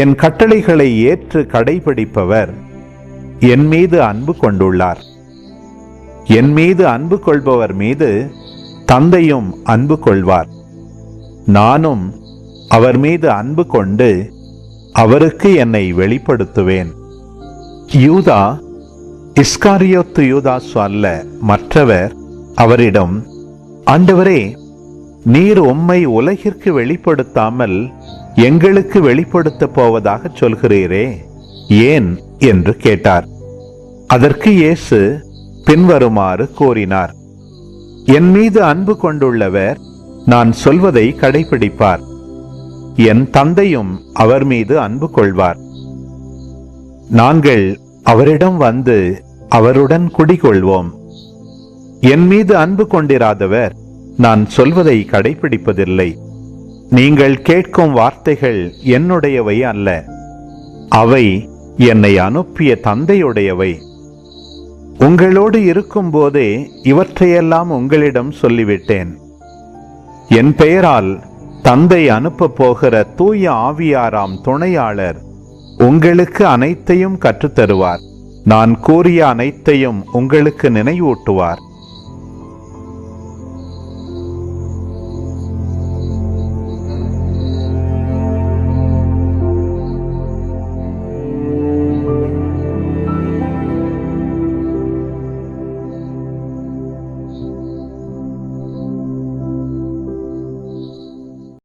என் கட்டளைகளை ஏற்று கடைபிடிப்பவர் என் மீது அன்பு கொண்டுள்ளார். என் மீது அன்பு கொள்பவர் மீது தந்தையும் அன்பு கொள்வார். நானும் அவர் மீது அன்பு கொண்டு அவருக்கு என்னை வெளிப்படுத்துவேன். யூதா, இஸ்காரியோத்து யூதாசு அல்ல, மற்றவர் அவரிடம், ஆண்டவரே, நீர் உம்மை உலகிற்கு வெளிப்படுத்தாமல் எங்களுக்கு வெளிப்படுத்தப் போவதாக சொல்கிறீரே, ஏன் என்று கேட்டார். அதற்கு இயேசு பின்வருமாறு கூறினார்: என் மீது அன்பு கொண்டுள்ளவர் நான் சொல்வதை கடைபிடிப்பார். என் தந்தையும் அவர் மீது அன்பு கொள்வார். நாங்கள் அவரிடம் வந்து அவருடன் குடிகொள்வோம். என் மீது அன்பு கொண்டிராதவர் நான் சொல்வதை கடைபிடிப்பதில்லை. நீங்கள் கேட்கும் வார்த்தைகள் என்னுடையவை அல்ல, அவை என்னை அனுப்பிய தந்தையுடையவை. உங்களோடு இருக்கும்போதே இவற்றையெல்லாம் உங்களிடம் சொல்லிவிட்டேன். என் பெயரால் தந்தை அனுப்பப் போகிற தூய ஆவியாராம் துணையாளர் உங்களுக்கு அனைத்தையும் கற்றுத்தருவார். நான் கூறிய அனைத்தையும் உங்களுக்கு நினைவூட்டுவார்.